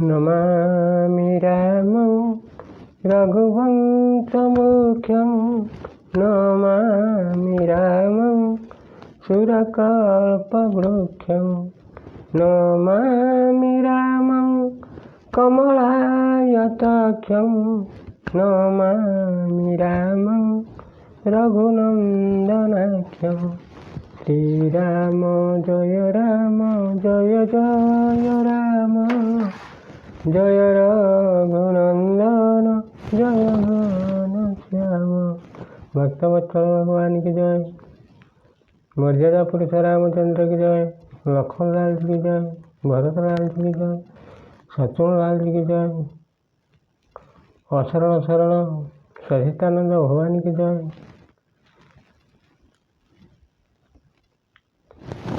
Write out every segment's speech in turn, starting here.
नमामि रामं रघुवंशमुख्यं नमामि रामं सुरकल्पवृक्षं नमामि रामं कमलायताक्षं नमामि रामं रघुनन्दनाख्यं श्रीराम जय राम जय रघुनंदन जय घनश्याम। भक्तवत्सल भगवान की जय। मर्यादा पुरुष रामचंद्र की जय। लक्ष्मण लाल जी की जय। भरत लाल जी की जय। शत्रुघ्न लाल जी की जय। अशरण शरण सहितानंद भगवान की जय।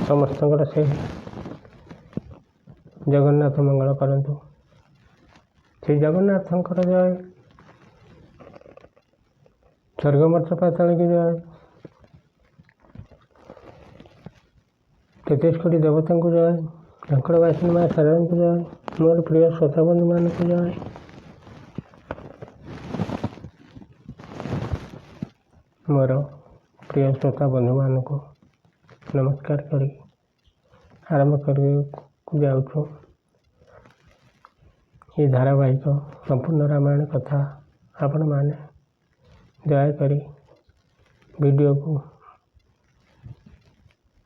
समस्त से जगन्नाथ मंगल करंतु। श्री जगन्नाथंकर जय। स्वर्गमर्त्य पाताल की जय। 33 कोटी देवता को जय। झंकड़वासिनी माँ सारण को जय। मोर प्रिय श्रोता बंधु मान को जय। मोर प्रिय श्रोता बंधु मान को नमस्कार करी आरंभ कर जाऊँ ये धारावाहिक संपूर्ण रामायण कथा आपण माने दयाकरी वीडियो को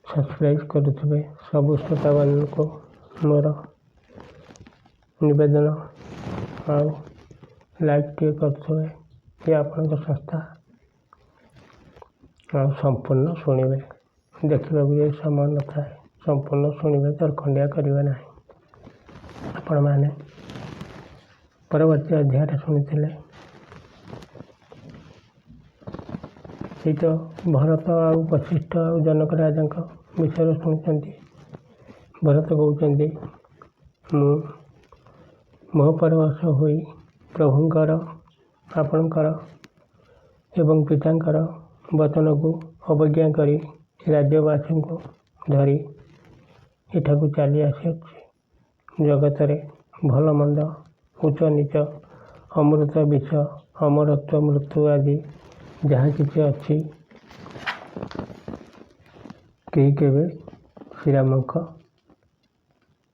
सब्सक्राइब करुवे सबु श्रोता मान को मोर निवेदन आउ लाइक टे करुवे ये आपण संस्था और संपूर्ण शुणवे देखा भी समय न था संपूर्ण शुणवे तरखंडिया करेंगे ना आपण मैंने परवर्ती अध्याय शुणी ये तो भरत आउ वशिष्ठ आउ जनक राजा विषय शुणी भरत कहते मोहपरवश हो प्रभुंकर आपणकर एवं पितांकर वचन को अवज्ञा करी राज्यवासी को धरी एठाकू चली आसी जगत रे भल मंद उच्च नीच अमृत विष अमरत्व मृत्यु आदि जहाँ किसी अच्छी कहीं केवे श्रीराम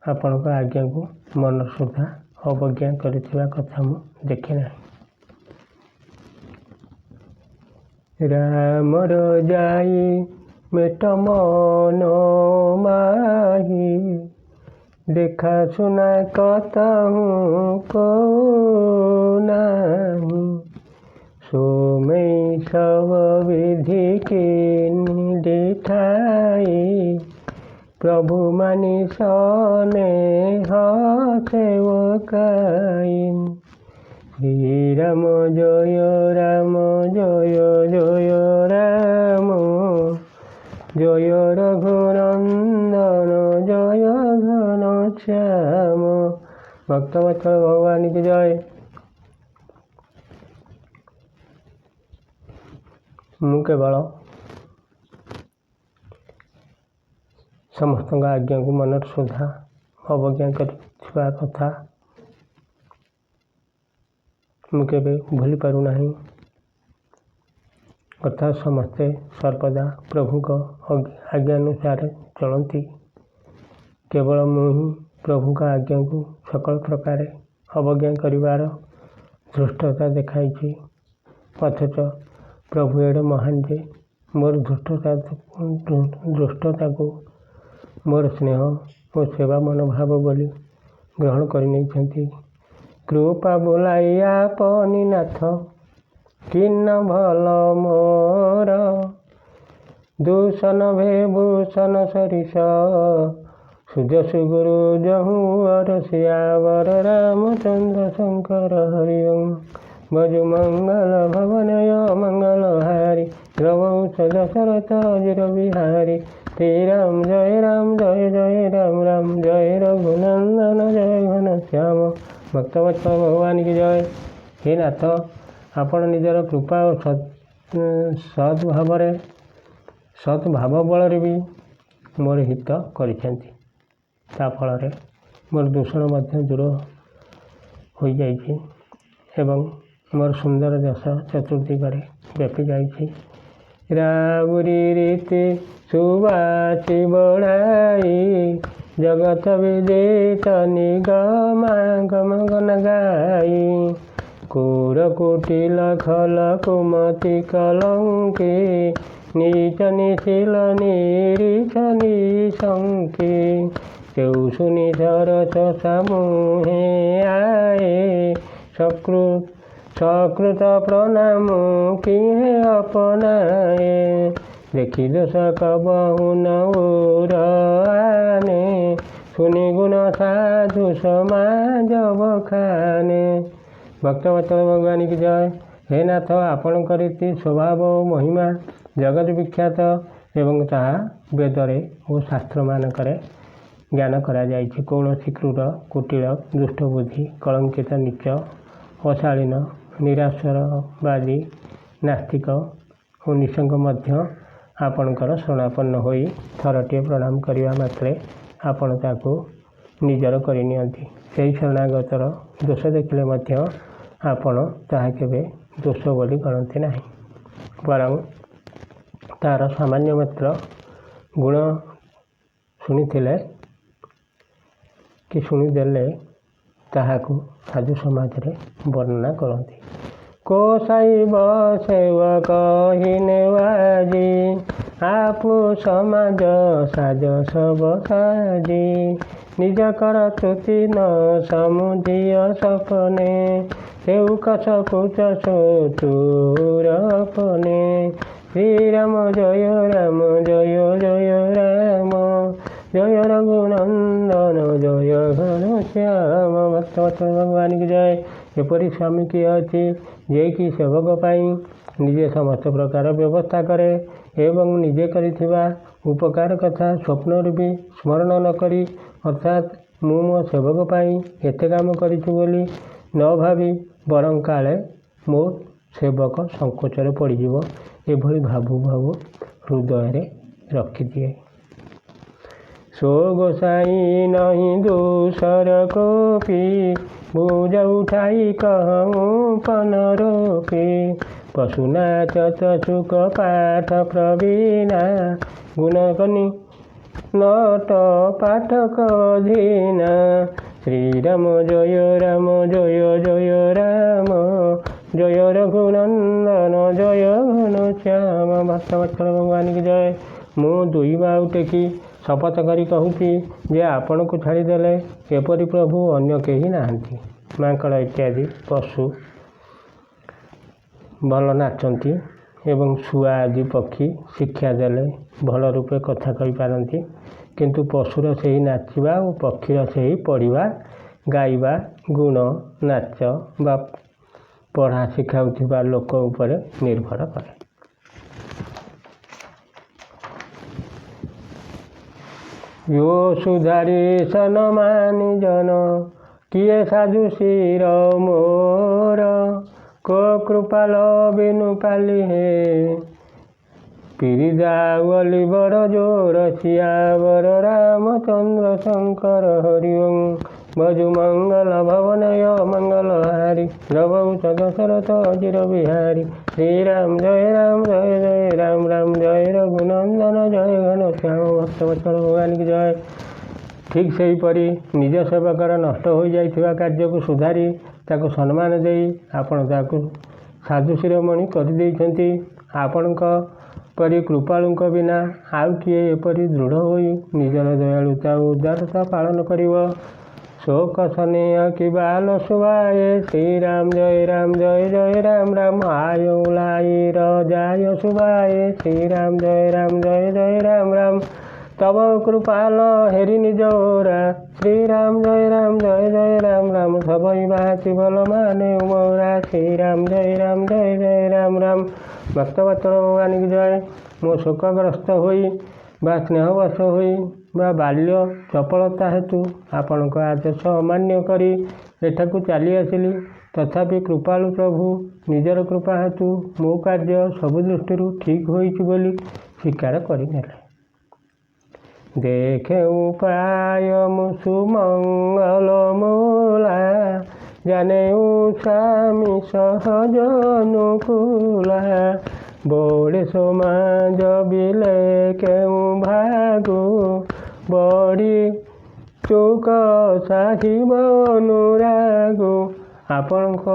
आपण आज्ञा को मन सुधा अवज्ञा करिथिबा कथा मु देखि ना। रामर जाई मेट मन माही देखा सुना कतहु को नाही सोमे सब विधि के निठाई प्रभु मानी सने सेवकाई श्रीराम जय राम जय जय राम जय रघुनंदन जय घनश्याम। भक्तवत्सल भगवान की जय। मु केवल समस्त आज्ञा को मन सुधा अवज्ञा कर कथा मुझे भूली पारू नहीं अर्थात समस्ते सर्वदा प्रभु को आज्ञा अनुसार चलती केवल मुझे प्रभु का आज्ञा को सकल प्रकार अवज्ञा करिवार धृष्टता देखाई अथच प्रभु एडे महान जे मोर धृष्टता को मोर स्नेह और सेवा मनोभाव बोली ग्रहण कर कृपा बोलाइया पनिनाथ किन्न भल मोर दूषण भूषण सरिष सुजसु गुरु जहू और सियावर रामचंद्र शंकर हरिओम भजु मंगल भवनय मंगल हारी रवौ दशरथ अजिर बिहारी श्रीराम जय जय राम राम जय रघुनंदन जय घनश्याम। भक्तवत्सल भगवान की जय। हे नाथ आपण निजर कृपा और सद्भाव ସତ୍ ଭାବ ବଳରେ ବି ମୋର ହିତ କରିଛନ୍ତି। ତା ଫଳରେ ମୋର ଦୂଷଣ ମଧ୍ୟ ଦୂର ହୋଇଯାଇଛି ଏବଂ ମୋର ସୁନ୍ଦର ଯଶ ଚତୁର୍ଦିଗରେ ବ୍ୟାପି ଯାଇଛି। ରାଉରି ରୀତି ସୁବାସି ବଢ଼ାଇ ଜଗତ ବିଦିତ ନିଗମ ଗଣ ଗାଇ କୁର କୁଟିଲ ଖଲ କୁମତି କଲଙ୍କି ନିଚ ନିଶିଲ ନିରିଛ ନିଶଙ୍କି କେଉ ଶୁନି ସରସ ସମୂହେ ଆଏ ସକୃତ ପ୍ରଣାମ କିଏ ଅପନାଏ ଦେଖି ଦୋଷ କବହୁ ନଉର ଆନେ ଶୁନି ଗୁଣ ସାଧୁ ସମାଜ ବଖାନେ। ଭକ୍ତବତ୍ସଳ ଭଗବାନ କି ଜୟ। ହେ ନାଥ, ଆପଣଙ୍କ ରୀତି ସ୍ୱଭାବ ଓ ମହିମା ଜଗତ ବିଖ୍ୟାତ ଏବଂ ତାହା ବେଦରେ ଓ ଶାସ୍ତ୍ରମାନଙ୍କରେ ଜ୍ଞାନ କରାଯାଇଛି। କୌଣସି କ୍ରୂର କୁଟିଳ ଦୁଷ୍ଟବୁଦ୍ଧି କଳଙ୍କିତ ନୀଚ ଅଶାଳୀନ ନିରାଶ୍ରୟବାଦୀ ନାସ୍ତିକ ଓ ନିଶଙ୍କ ମଧ୍ୟ ଆପଣଙ୍କର ଶରଣାପନ୍ନ ହୋଇ ଥରଟିଏ ପ୍ରଣାମ କରିବା ମାତ୍ରେ ଆପଣ ତାକୁ ନିଜର କରିନିଅନ୍ତି। ସେହି ଶରଣାଗତର ଦୋଷ ଦେଖିଲେ ମଧ୍ୟ ଆପଣ ତାହା କେବେ ଦୋଷ ବୋଲି ଗଣନ୍ତି ନାହିଁ, ବରଂ ତାହାର ସାମାନ୍ୟ ମାତ୍ର ଗୁଣ ଶୁଣିଥିଲେ କି ଶୁଣିଦେଲେ ତାହାକୁ ସାଧୁ ସମାଜରେ ବର୍ଣ୍ଣନା କରନ୍ତି। କୋସାଇବ ସେବକ ହିନେବାଜି ଆପୁ ସମାଜ ସାଜ ସବ ସାଜି ନିଜ କର ତ୍ରୁଟି ନ ସମୁଦିୟ ସପନେ ସେଉ କଛ କୁଚ ଚତୁରପନେ ଶ୍ରୀରାମ ଜୟ ରାମ ଜୟ ଜୟ ରାମ ଜୟ ରଘୁନନ୍ଦନ ଜୟ ଘନଶ୍ୟାମ। ଭକ୍ତବତ୍ସଳ ଭଗବାନ କି ଜୟ। ଏପରି ସ୍ୱାମୀ କିଏ ଅଛି ଯିଏକି ସେବକ ପାଇଁ ନିଜେ ସମସ୍ତ ପ୍ରକାର ବ୍ୟବସ୍ଥା କରେ ଏବଂ ନିଜେ କରିଥିବା ଉପକାର କଥା ସ୍ୱପ୍ନରୁ ବି ସ୍ମରଣ ନ କରି ଅର୍ଥାତ୍ ମୁଁ ମୋ ସେବକ ପାଇଁ ଏତେ କାମ କରିଛି ବୋଲି ନ ଭାବି ବରଂ କାଳେ ମୋ ସେବକ ସଙ୍କୋଚରେ ପଡ଼ିଯିବ ଏଭଳି ଭାବୁ ଭାବୁ ହୃଦୟରେ ରଖିଦିଏ। ସୋ ଗୋସାଇ ନାହିଁ ଦୋଷର କୋପି ବୁଝ ଉଠାଇ କହଉଁ ପନରୋପି ପଶୁନାଚ ସୁଖ ପାଠ ପ୍ରବୀଣା ଗୁଣକନି ନଟ ପାଠକ ଧୀନା ଶ୍ରୀରାମ ଜୟ ରାମ ଜୟ ଜୟ ରାମ ଜୟ ରଘୁନନ୍ଦନ ଜୟ ଘନଶ୍ୟାମ। ଭକ୍ତବତ୍ସଳ ଭଗବାନ କି ଜୟ। ମୁଁ ଦୁଇ ବାହୁ ଟେକି ଶପଥ କରି କହୁଛି ଯେ ଆପଣଙ୍କୁ ଛାଡ଼ିଦେଲେ ଏପରି ପ୍ରଭୁ ଅନ୍ୟ କେହି ନାହାନ୍ତି। ମାଙ୍କଡ଼ ଇତ୍ୟାଦି ପଶୁ ଭଲ ନାଚନ୍ତି ଏବଂ ଶୁଆ ଆଦି ପକ୍ଷୀ ଶିକ୍ଷା ଦେଲେ ଭଲ ରୂପେ କଥା କହିପାରନ୍ତି, କିନ୍ତୁ ପଶୁର ସେହି ନାଚିବା ଓ ପକ୍ଷୀର ସେହି ପଢ଼ିବା ଗାଇବା ଗୁଣ ନାଚ ବା ପଢ଼ା ଶିଖାଉଥିବା ଲୋକ ଉପରେ ନିର୍ଭର କରେ। यो ସୁଧାରି ସନମାନି ଜନ କିଏ ସାଧୁ ଶିର ମୋର କୋ କୃପାଲ ବିନୁ ପାଲି ହେ ପିରିଦା ଗଲି ବର ଜୋର ସିଆବର ରାମଚନ୍ଦ୍ର ଶଙ୍କର ହରି ଓಂ ଭଜୁ ମଙ୍ଗଳ ଭବନୟ ମଙ୍ଗଳ ହାରି ରବଉଚ ଦଶରଥ ଅଜିର ବିହାରୀ ଶ୍ରୀରାମ ଜୟ ରାମ ଜୟ ଜୟ ରାମ ରାମ ଜୟ ରଘୁନନ୍ଦନ ଜୟ ଘନଶ୍ୟାମ। ଭକ୍ତବତ୍ସଳ ଭଗବାନ କି ଜୟ। ଠିକ୍ ସେହିପରି ନିଜ ସେବକର ନଷ୍ଟ ହୋଇଯାଇଥିବା କାର୍ଯ୍ୟକୁ ସୁଧାରି ତାକୁ ସମ୍ମାନ ଦେଇ ଆପଣ ତାକୁ ସାଧୁ ଶିରୋମଣି କରିଦେଇଛନ୍ତି। ଆପଣଙ୍କ ପରି କୃପାଳୁଙ୍କ ବିନା ଆଉ କିଏ ଏପରି ଦୃଢ଼ ହୋଇ ନିଜର ଦୟାଳୁତା ଓ ଉଦାରତା ପାଳନ କରିବ। ଶୋକ ସନେୟ କି ବାଲ ସୁବାଏ ଶ୍ରୀରାମ ଜୟ ଜୟ ରାମ ରାମ ଆୟ ଲାଇର ଯାୟ ସୁବାଏ ଶ୍ରୀରାମ ଜୟ ଜୟ ରାମ ରାମ ତବ କୃପାଲ ହେରି ନିଜ ଓରା ଶ୍ରୀରାମ ଜୟ ଜୟ ରାମ ରାମ ସବଇ ବାହାତି ଭଲ ମାନେ ଉମରା ଶ୍ରୀରାମ ଜୟ ରାମ ରାମ। ଭକ୍ତବତ୍ସଳ ଭଗବାନ କି ଜୟ। ମୋ ଶୋକଗ୍ରସ୍ତ ହୋଇ ବା ସ୍ନେହବଶ ହୋଇ ବା ବାଲ୍ୟ ଚପଳତା ହେତୁ ଆପଣଙ୍କ ଆଦେଶ ଅମାନ୍ୟ କରି ଏଠାକୁ ଚାଲି ଆସିଲି, ତଥାପି କୃପାଳୁ ପ୍ରଭୁ ନିଜର କୃପା ହେତୁ ମୋ କାର୍ଯ୍ୟ ସବୁ ଦୃଷ୍ଟିରୁ ଠିକ୍ ହୋଇଛି ବୋଲି ସ୍ୱୀକାର କରିନେଲେ। ଦେଖେ ଉପାୟ ସୁମଙ୍ଗଳ ମୂଳା, ଜାନେ ସ୍ୱାମୀ ସହଜ ଅନୁକୂଳା। ବଳେ ସମାଜ ବିଲେ କେଉଁ ଭାଗୁ, ବଢ଼ି ଚୌକ ସାହିବ ଅନୁରାଗୁ। ଆପଣଙ୍କ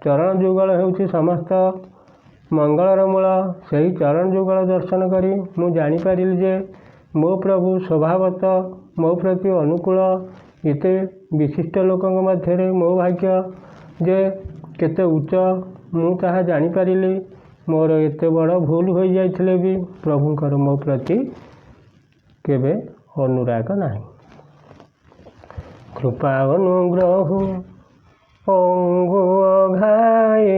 ଚରଣ ଯୁଗଳ ହେଉଛି ସମସ୍ତ ମଙ୍ଗଳର ମୂଳ। ସେହି ଚରଣ ଯୁଗଳ ଦର୍ଶନ କରି ମୁଁ ଜାଣିପାରିଲି ଯେ ମୋ ପ୍ରଭୁ ସ୍ୱଭାବତଃ ମୋ ପ୍ରତି ଅନୁକୂଳ। ଏତେ ବିଶିଷ୍ଟ ଲୋକଙ୍କ ମଧ୍ୟରେ ମୋ ଭାଗ୍ୟ ଯେ କେତେ ଉଚ୍ଚ ମୁଁ ତାହା ଜାଣିପାରିଲି। ମୋର ଏତେ ବଡ଼ ଭୁଲ ହୋଇଯାଇଥିଲେ ବି ପ୍ରଭୁଙ୍କର ମୋ ପ୍ରତି କେବେ ଅନୁରାଗ ନାହିଁ। କୃପା ଅନୁଗ୍ରହ ଅଙ୍ଗୁଅ ଘାଏ,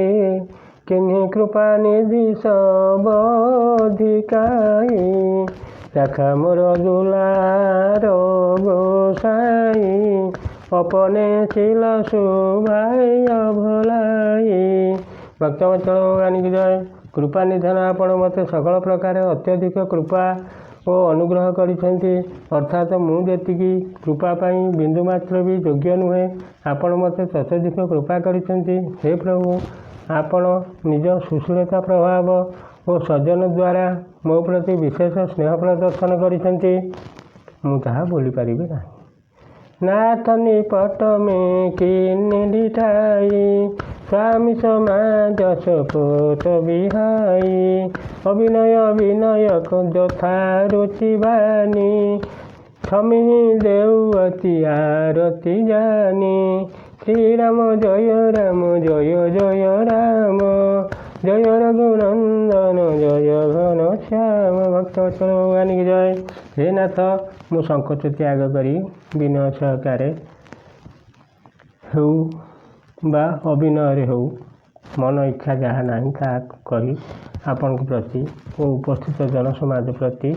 କିନ୍ହି କୃପା ନିଧି ସବଧିକାଏ। ରାଖା ମୋର ଦୁଲାର ଗୋସାଇ, ଅପନେ ଶିଲ ଶୁଭାଇ ଭଲାଇ। ଭକ୍ତବତ୍ସଳ ଭଗବାନଙ୍କୁ ଜୟ। କୃପା ନିଧନ ଆପଣ ମୋତେ ସକଳ ପ୍ରକାର ଅତ୍ୟଧିକ କୃପା ଓ ଅନୁଗ୍ରହ କରିଛନ୍ତି। ଅର୍ଥାତ୍ ମୁଁ ଯେତିକି କୃପା ପାଇଁ ବିନ୍ଦୁମାତ୍ର ବି ଯୋଗ୍ୟ ନୁହେଁ, ଆପଣ ମୋତେ ତତୋଧିକ କୃପା କରିଛନ୍ତି। ହେ ପ୍ରଭୁ, ଆପଣ ନିଜ ସୁଶୀଳତା ପ୍ରଭାବ ଓ ସଜ୍ଜନ ଦ୍ୱାରା ମୋ ପ୍ରତି ବିଶେଷ ସ୍ନେହ ପ୍ରଦର୍ଶନ କରିଛନ୍ତି। ମୁଁ ତାହା ଭୁଲିପାରିବି ନାହିଁ। ନାଥ ନିପଟ ମେ କିନ୍ହି ଠାଇ, ସ୍ୱାମୀ ସମାଜ ସପୋତ ବିହାଇ। ଅଭିନୟ ବିନୟ ଯଥା ରୁଚି ବାନୀ, ଛମି ଦେଉଅତି ଆରତି ଜାନି। ଶ୍ରୀରାମ ଜୟ ରାମ ଜୟ ଜୟ ରାମ, ଜୟ ରଘୁନନ୍ଦନ ଜୟ ଘନ ଶ୍ୟାମ। ଭକ୍ତବତ୍ସଳ ଭଗବାନଙ୍କୁ ଜୟ। ହେ ନାଥ, ମୁଁ ସଂକୋଚ ତ୍ୟାଗ କରି ବିନୟ ସହକାରେ ହେଉ ବା ଅଭିନୟରେ ହେଉ, ମନ ଇଚ୍ଛା ଯାହା ନାହିଁ ତାହା କରି ଆପଣଙ୍କ ପ୍ରତି ଓ ଉପସ୍ଥିତ ଜନସମାଜ ପ୍ରତି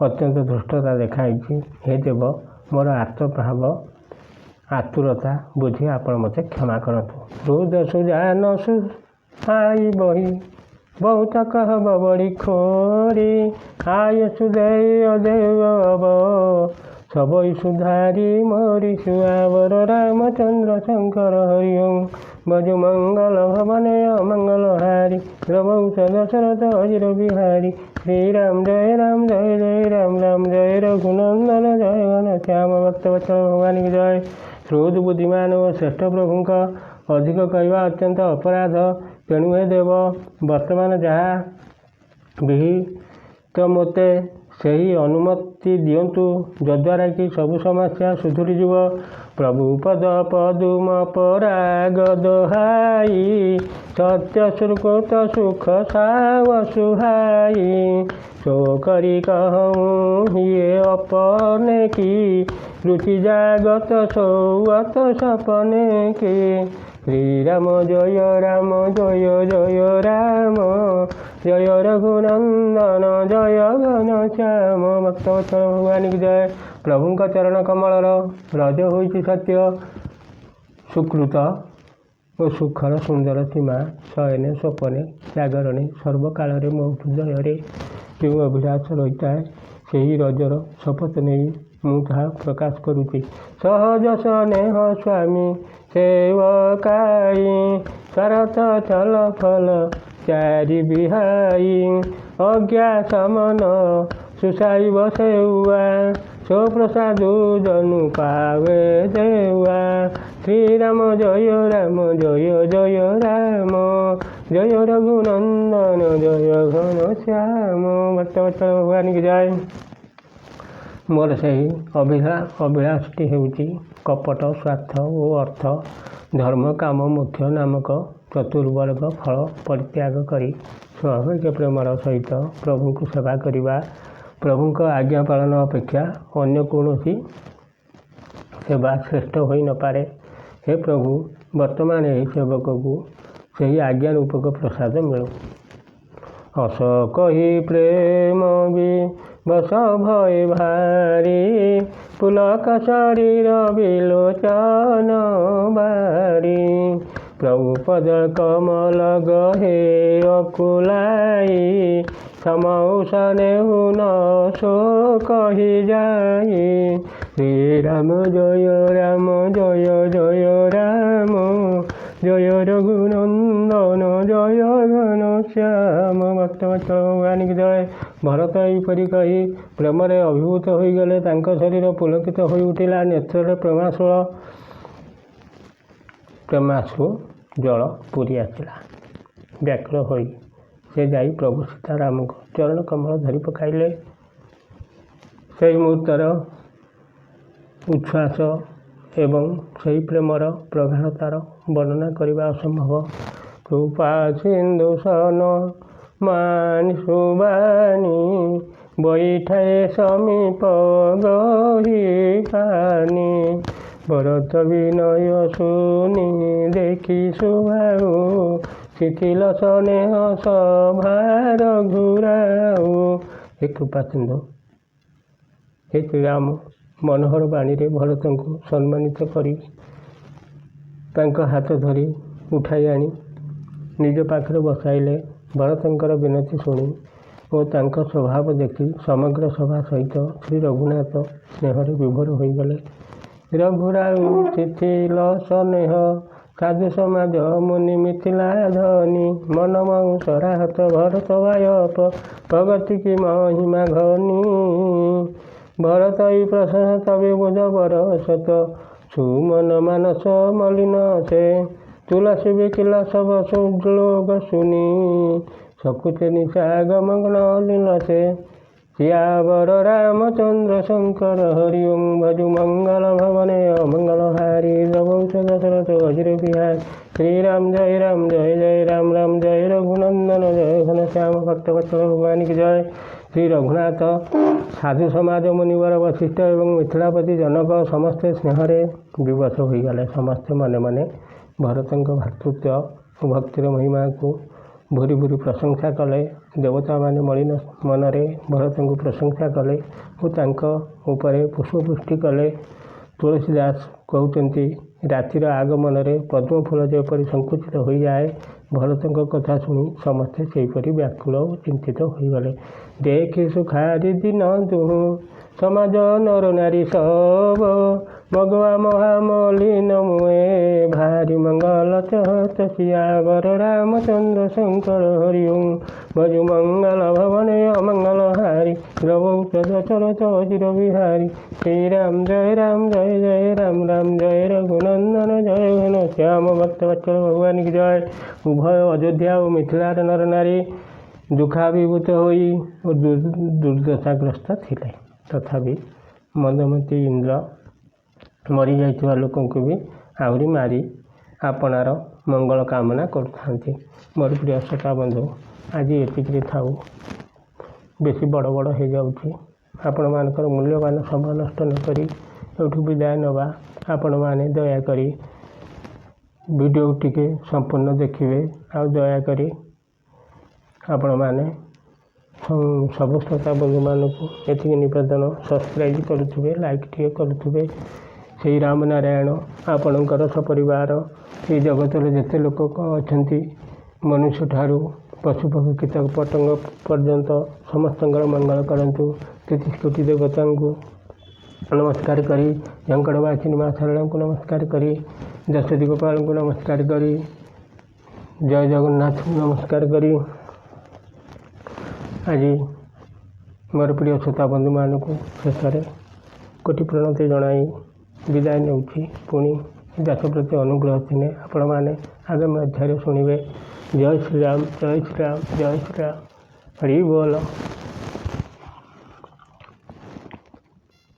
ଅତ୍ୟନ୍ତ ଧୃଷ୍ଟତା ଦେଖାଇଛି। ହେ ଦେବ, ମୋର ଆର୍ତ୍ତଭାବ ଆତୁରତା ବୁଝି ଆପଣ ମୋତେ କ୍ଷମା କରନ୍ତୁ। ହୃଦ ସୁଜାନ ସୁହାଇ ବହି, ବହୁତ କହବ ବଡ଼ି ଖୋରି। ଆୟ ସୁଦେୟ ଦେବ ସବଇ ସୁଧାରି ମୋରି ସୁଆବର। ରାମଚନ୍ଦ୍ର ଶଙ୍କର ହରି ଓଁ, ଭଜ ମଙ୍ଗଳ ଭବନେ ଅମଙ୍ଗଳ ହାରି। ରଘୁବଂଶ ଦଶରଥ ଅଜିର ବିହାରୀ। ଶ୍ରୀରାମ ଜୟ ରାମ ଜୟ ଜୟ ରାମ, ରାମ ଜୟ ରଘୁନନ୍ଦନ ଜୟ ଘନ ଶ୍ୟାମ। ଭକ୍ତବତ୍ସଳ ଭଗବାନଙ୍କୁ ଜୟ। ହୃଦ ବୁଦ୍ଧିମାନ ଓ ଶ୍ରେଷ୍ଠ ପ୍ରଭୁଙ୍କ ଅଧିକ କହିବା ଅତ୍ୟନ୍ତ ଅପରାଧ। ତେଣୁ ହେ ଦେବ, ବର୍ତ୍ତମାନ ଯାହା ବିହିତ ମୋତେ ସେହି ଅନୁମତି ଦିଅନ୍ତୁ, ଯଦ୍ୱାରା କି ସବୁ ସମସ୍ୟା ସୁଧୁରିଯିବ। ପ୍ରଭୁ ପଦ ପଦୁମ ପରାଗ ଦୋହାଇ, ସତ୍ୟ ସୁକୃତ ସୁଖ ସାବ ସୁହାଇ। ସୋ କରି କହଉଁ ହିଏ ଅପନେ କି, ରୁଚି ଜାଗତ ସୌଅତ ସପନେ କି। ଶ୍ରୀରାମ ଜୟ ରାମ ଜୟ ଜୟ ରାମ, ଜୟ ରଘୁନନ୍ଦନ ଜୟ ଘନ ଶ୍ୟାମ। ଭକ୍ତବତ୍ସଳ ଭଗବାନଙ୍କୁ ଜୟ। ପ୍ରଭୁଙ୍କ ଚରଣ କମଳର ରଜ ହୋଇଛି ସତ୍ୟ, ସୁକୃତ ଓ ସୁଖର ସୁନ୍ଦର ସୀମା। ଶୟନେ ସ୍ୱପନେ ଜାଗରଣେ ସର୍ବକାଳରେ ମୋ ହୃଦୟରେ ଯେଉଁ ଅଭିଳାଷ ରହିଥାଏ, ସେହି ରଜର ଶପଥ ନେଇ ମୁଁ ତାହା ପ୍ରକାଶ କରୁଛି। ସହଜ ସ୍ନେହ ସ୍ୱାମୀ ସେବକାଇ, ସ୍ୱାର୍ଥ ଛଳ ଫଳ ଚାରି ବିହାଇ। ଅଜ୍ଞା ସମନ ସୁସାଇ ବସେଉଆ, ସ୍ୱପ୍ରସାଦୁ ଜନୁ ପାବେ ଦେଉଆ। ଶ୍ରୀରାମ ଜୟ ରାମ ଜୟ ଜୟ ରାମ, ଜୟ ରଘୁନନ୍ଦନ ଜୟ ଘନ ଶ୍ୟାମ। ଭକ୍ତବତ୍ସଳ ଭଗବାନଙ୍କୁ ଜୟ। ମୋର ସେହି ଅଭିଳାଷଟି ହେଉଛି କପଟ, ସ୍ୱାର୍ଥ ଓ ଅର୍ଥ, ଧର୍ମ, କାମ, ମୋକ୍ଷ ନାମକ ଚତୁର୍ବର୍ଗ ଫଳ ପରିତ୍ୟାଗ କରି ସ୍ୱାଭାବିକ ପ୍ରେମର ସହିତ ପ୍ରଭୁଙ୍କୁ ସେବା କରିବା। ପ୍ରଭୁଙ୍କ ଆଜ୍ଞା ପାଳନ ଅପେକ୍ଷା ଅନ୍ୟ କୌଣସି ସେବା ଶ୍ରେଷ୍ଠ ହୋଇନପାରେ। ହେ ପ୍ରଭୁ, ବର୍ତ୍ତମାନ ଏହି ସେବକକୁ ସେହି ଆଜ୍ଞା ରୂପକ ପ୍ରସାଦ ମିଳୁ। ହସ କହି ପ୍ରେମ ବିବଶ ଭୟ ଭାରି, ପୁଲକ ଶରୀର ବିଲୋଚନ ବାରି। ପ୍ରଭୁ ପଦ କମଲ ଗହେ ଅକୁଲାଇ, ସମଉସନେହୁ ନ ସୋ କହି ଯାଇ। ଶ୍ରୀରାମ ଜୟ ଜୟ ରାମ ଜୟ ରଘୁନନ୍ଦନ ଜୟ ଘନଶ୍ୟାମ। ଭକ୍ତବତ୍ସଳ ଭଗବାନ କି ଜୟ। ଭରତ ଏହିପରି କହି ପ୍ରେମରେ ଅଭିଭୂତ ହୋଇଗଲେ। ତାଙ୍କ ଶରୀର ପୁଲକିତ ହୋଇ ଉଠିଲା। ନେତ୍ରରେ ପ୍ରେମାଶ୍ରୁ ଜଳ ପୁରୀ ଆସିଲା। ବ୍ୟାକୁଳ ହୋଇ ସେ ଯାଇ ପ୍ରଭୁ ସୀତାରାମଙ୍କ ଚରଣ କମଳ ଧରି ପକାଇଲେ। ସେହି ମୁହୂର୍ତ୍ତର ଉଚ୍ଛ୍ୱାସ ଏବଂ ସେହି ପ୍ରେମର ପ୍ରଗାଢ଼ତାର ବର୍ଣ୍ଣନା କରିବା ଅସମ୍ଭବ। କୃପା ସିନ୍ଧୁ ସନ ମାନ ସୁବାନୀ ବୈଠାଏ ସମୀପ ଗହି ପାନି। ଭରତ ବିନୟ ଶୁନି ଦେଖି ସୁଭାଉ ଶିଥିଳ ସ୍ନେହ ସଭାର ଘୁରାଉ। ହେ କୃପା ସିନ୍ଧୁ, ହେ ଶ୍ରୀରାମ ମନୋହର ବାଣୀରେ ଭରତଙ୍କୁ ସମ୍ମାନିତ କରି ତାଙ୍କ ହାତ ଧରି ଉଠାଇ ଆଣି ନିଜ ପାଖରେ ବସାଇଲେ। ଭରତଙ୍କର ବିନତି ଶୁଣି ଓ ତାଙ୍କ ସ୍ୱଭାବ ଦେଖି ସମଗ୍ର ସଭା ସହିତ ଶ୍ରୀ ରଘୁନାଥ ସ୍ନେହରେ ବିଭୋର ହୋଇଗଲେ। ରଘୁରାଉ ଶିଥିଳ ସ୍ନେହ ସାଧୁ ସମାଜ ମୁନି ମିଥିଳା ଧନି। ମନ ମହୁ ସରାହତ ଭରତ ବାୟପ ଭଗତି କି ମହିମା ଘନି। ଭରତ ଇ ପ୍ରଶଂସା ତବେ ବୁଝ ବରସତ ସୁମନ ମାନସ ମଲିନ ସେ। ତୁଳସୀ ବିକିଲ ସବ ସୁଲୋକ ଶୁନି ସକୁଚେ ନିଶାଗ ମଗ୍ନ লীନ ସେ। ସିୟାବର ରାମଚନ୍ଦ୍ର ଶଙ୍କର ହରି ଓಂ ଭଜୁ ମଙ୍ଗଳ ଭବନେ ଅମଙ୍ଗଳ ହାରି। ରଘୁବଂଶ ଦଶରଥ ଅଜିର ବିହାରୀ। ଶ୍ରୀରାମ ଜୟ ରାମ ରାମ ଜୟ ରଘୁନନ୍ଦନ ଜୟ ଘନଶ୍ୟାମ। ଭକ୍ତବତ୍ସଳ ଭଗବାନ କି ଜୟ। ଶ୍ରୀ ରଘୁନାଥ ସାଧୁ ସମାଜ ମୁନିବର ବଶିଷ୍ଠ ଏବଂ ମିଥିଳାପତି ଜନକ ସମସ୍ତେ ସ୍ନେହରେ ବିବଶ ହୋଇଗଲେ। ସମସ୍ତେ ମନେ ମନେ ଭରତଙ୍କ ଭ୍ରାତୃତ୍ୱ ଓ ଭକ୍ତିର ମହିମାକୁ ଭୁରି ଭୁରି ପ୍ରଶଂସା କଲେ। ଦେବତାମାନେ ମଳିନ ମନରେ ଭରତଙ୍କୁ ପ୍ରଶଂସା କଲେ ଓ ତାଙ୍କ ଉପରେ ପୁଷ୍ପବୃଷ୍ଟି କଲେ। ତୁଳସୀଦାସ କହୁଛନ୍ତି, ରାତିର ଆଗମନରେ ପଦ୍ମଫୁଲ ଯେପରି ସଙ୍କୁଚିତ ହୋଇଯାଏ, ଭରତଙ୍କ କଥା ଶୁଣି ସମସ୍ତେ ସେହିପରି ବ୍ୟାକୁଳ ଓ ଚିନ୍ତିତ ହୋଇଗଲେ। ଦେଖି ସୁଖାରି ଦିନ ଦୁହୁଁ ସମାଜ ନର ନାରୀ ସବ। ମଗୁଆ ମହାମଲିନ ମୁଏ ଭାରି ମଙ୍ଗଳ ଚହତ। ସିୟାବର ରାମଚନ୍ଦ୍ର ଶଙ୍କର ହରି ଓಂ ଭଜୁ ମଙ୍ଗଳ ଭବନେ ଅମଙ୍ଗଳ ହାରି। ରଘୁବଂଶ ଦଶରଥ ଅଜିର ବିହାରୀ। ଶ୍ରୀରାମ ଜୟ ରାମ ଜୟ ରଘୁନନ୍ଦନ ଜୟ ଘନଶ୍ୟାମ। ଭକ୍ତବତ୍ସଳ ଭଗବାନ କି ଜୟ। ଉଭୟ ଅଯୋଧ୍ୟା ଓ ମିଥିଳାର ନର ନାରୀ ଦୁଃଖାଭିଭୂତ ହୋଇ ଓ ଦୁର୍ଦ୍ଦଶାଗ୍ରସ୍ତ ଥିଲେ। ତଥାପି ମନ୍ଦମତି ଇନ୍ଦ୍ର ମରିଯାଇଥିବା ଲୋକଙ୍କୁ ବି ଆହୁରି ମାରି ଆପଣାର ମଙ୍ଗଳ କାମନା କରୁଥାନ୍ତି। ମୋର ପ୍ରିୟ ଶ୍ରୋତା ବନ୍ଧୁ, ଆଜି ଏତିକିରେ ଥାଉ। ବେଶୀ ବଡ଼ ବଡ଼ ହେଇଯାଉଛି। ଆପଣମାନଙ୍କର ମୂଲ୍ୟବାନ ସମୟ ନଷ୍ଟ ନ କରି ଏଠୁ ବିଦାୟ ନେବା। ଆପଣମାନେ ଦୟାକରି ଭିଡ଼ିଓ ଟିକେ ସମ୍ପୂର୍ଣ୍ଣ ଦେଖିବେ। ଆଉ ଦୟାକରି ଆପଣମାନେ ସବୁ ଶ୍ରୋତା ବନ୍ଧୁମାନଙ୍କୁ ଏତିକି ନିବେଦନ, ସବସ୍କ୍ରାଇବ୍ କରୁଥିବେ, ଲାଇକ୍ ଟିକେ କରୁଥିବେ। ସେହି ରାମନାରାୟଣ ଆପଣଙ୍କର ସପରିବାର ଏହି ଜଗତରେ ଯେତେ ଲୋକ ଅଛନ୍ତି, ମନୁଷ୍ୟଠାରୁ ପଶୁପକ୍ଷୀ କୀଟ ପତଙ୍ଗ ପର୍ଯ୍ୟନ୍ତ ସମସ୍ତଙ୍କର ମଙ୍ଗଳ କରନ୍ତୁ। 33 କୋଟି ଦେବତାଙ୍କୁ ନମସ୍କାର କରି, ଝଙ୍କଡ଼ବାସୀ ମା ଶାରଳାଙ୍କୁ ନମସ୍କାର କରି, ଦଶରଥୀ ଗୋପାଳଙ୍କୁ ନମସ୍କାର କରି, ଜୟ ଜଗନ୍ନାଥଙ୍କୁ ନମସ୍କାର କରି ଆଜି ମୋର ପ୍ରିୟ ଶ୍ରୋତା ବନ୍ଧୁମାନଙ୍କୁ ଶେଷରେ କୋଟି ପ୍ରଣତି ଜଣାଇ ବିଦାୟ ନେଉଛି। ପୁଣି ଦାସ ପ୍ରତି ଅନୁଗ୍ରହ ଥିଲେ ଆପଣମାନେ ଆଗାମୀ ଅଧ୍ୟାୟରେ ଶୁଣିବେ। ଜୟ ଶ୍ରୀରାମ ହରି ବୋଲ।